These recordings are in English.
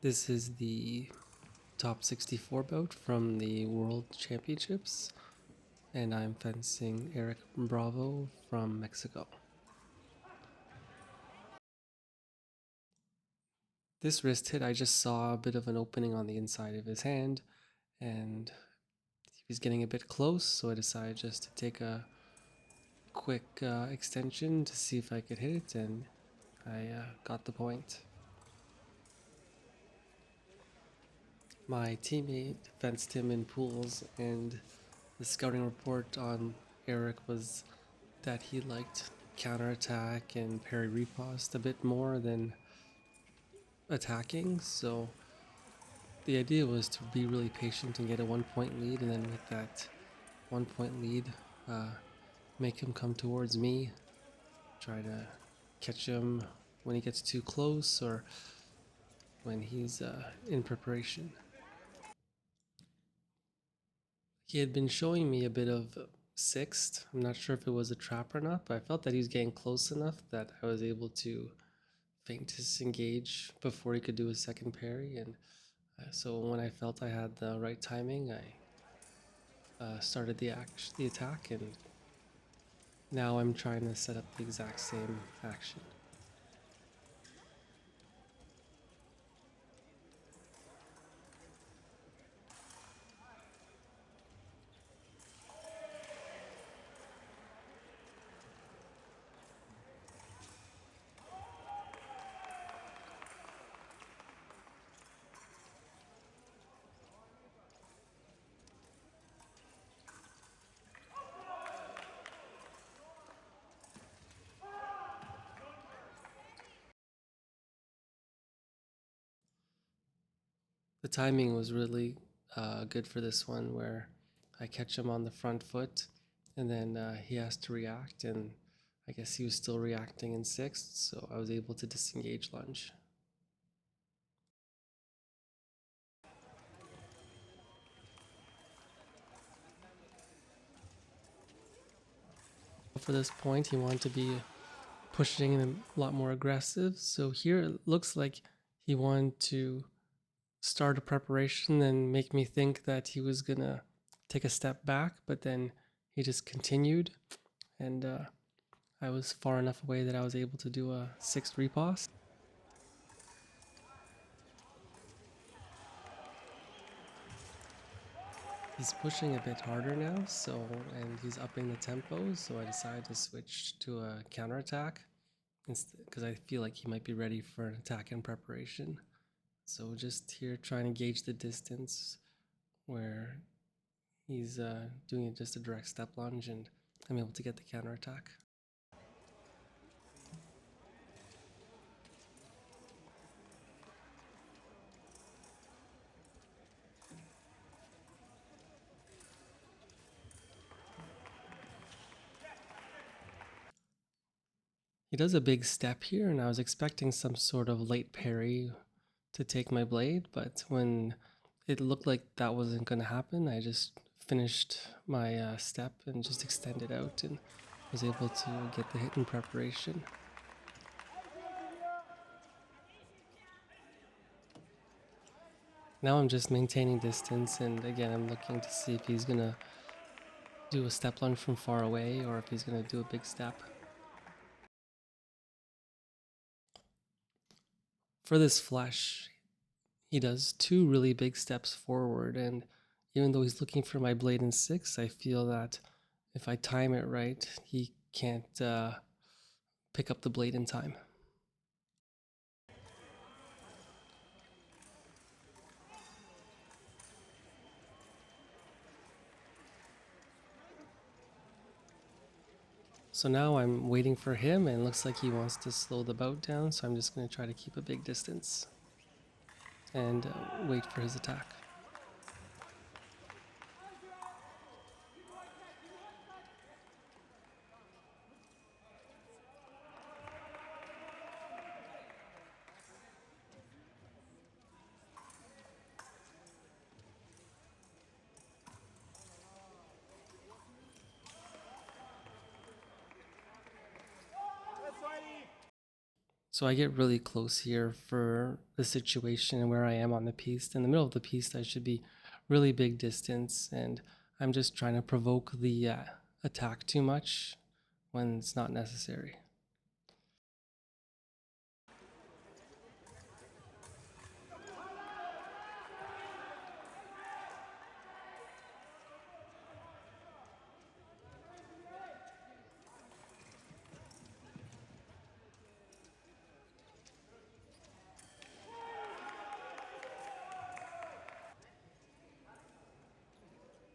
This is the top 64 bout from the World Championships, and I'm fencing Eric Bravo from Mexico. This wrist hit, I just saw a bit of an opening on the inside of his hand, and he was getting a bit close, so I decided just to take a quick extension to see if I could hit it, and I got the point. My teammate fenced him in pools, and the scouting report on Eric was that he liked counterattack and parry riposte a bit more than attacking, so the idea was to be really patient and get a 1-point lead, and then with that 1-point lead, make him come towards me, try to catch him when he gets too close or when he's in preparation. He had been showing me a bit of sixth. I'm not sure if it was a trap or not, but I felt that he was getting close enough that I was able to feint disengage before he could do his second parry, and so when I felt I had the right timing, I started the attack, and now I'm trying to set up the exact same action. The timing was really good for this one, where I catch him on the front foot, and then he has to react, and I guess he was still reacting in sixth, so I was able to disengage lunge. For this point, he wanted to be pushing a lot more aggressive, so here it looks like he wanted to start a preparation and make me think that he was gonna take a step back, but then he just continued, and I was far enough away that I was able to do a sixth riposte. He's pushing a bit harder now, and he's upping the tempo, so I decided to switch to a counterattack because I feel like he might be ready for an attack in preparation. So just here trying to gauge the distance where he's doing just a direct step lunge, and I'm able to get the counterattack. He does a big step here, and I was expecting some sort of late parry to take my blade, but when it looked like that wasn't going to happen, I just finished my step and just extended out and was able to get the hit in preparation. Now I'm just maintaining distance, and again I'm looking to see if he's gonna do a step lunge from far away or if he's gonna do a big step. For this flush, he does two really big steps forward, and even though he's looking for my blade in six, I feel that if I time it right, he can't pick up the blade in time. So now I'm waiting for him, and it looks like he wants to slow the bout down, so I'm just going to try to keep a big distance and wait for his attack. So I get really close here for the situation and where I am on the piece. In the middle of the piece, I should be really big distance, and I'm just trying to provoke the attack too much when it's not necessary.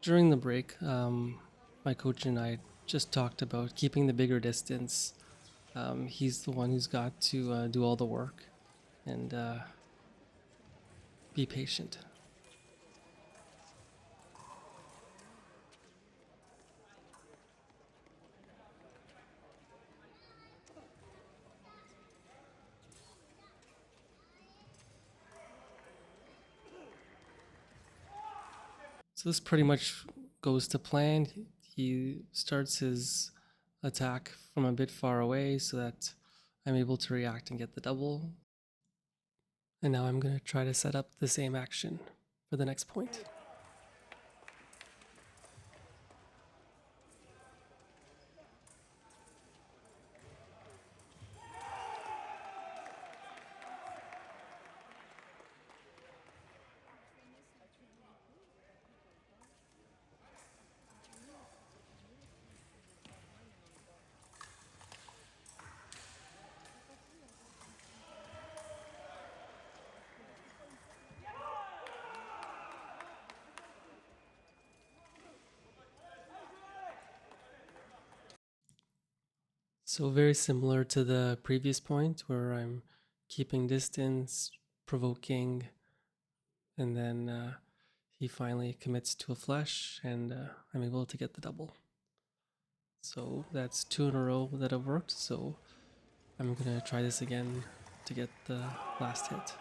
During the break, my coach and I just talked about keeping the bigger distance. He's the one who's got to do all the work and be patient. So this pretty much goes to plan. He starts his attack from a bit far away so that I'm able to react and get the double. And now I'm going to try to set up the same action for the next point. So very similar to the previous point where I'm keeping distance, provoking, and then he finally commits to a flush, and I'm able to get the double. So that's 2 in a row that have worked. So I'm gonna try this again to get the last hit.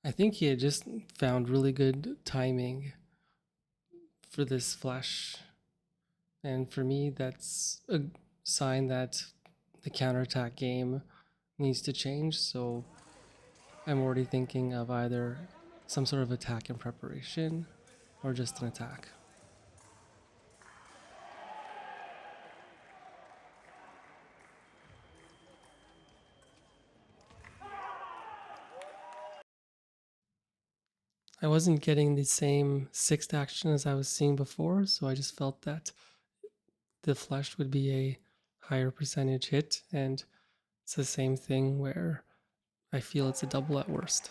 I think he had just found really good timing for this flush. And for me, that's a sign that the counterattack game needs to change. So I'm already thinking of either some sort of attack in preparation or just an attack. I wasn't getting the same sixth action as I was seeing before, so I just felt that the flush would be a higher percentage hit, and it's the same thing where I feel it's a double at worst.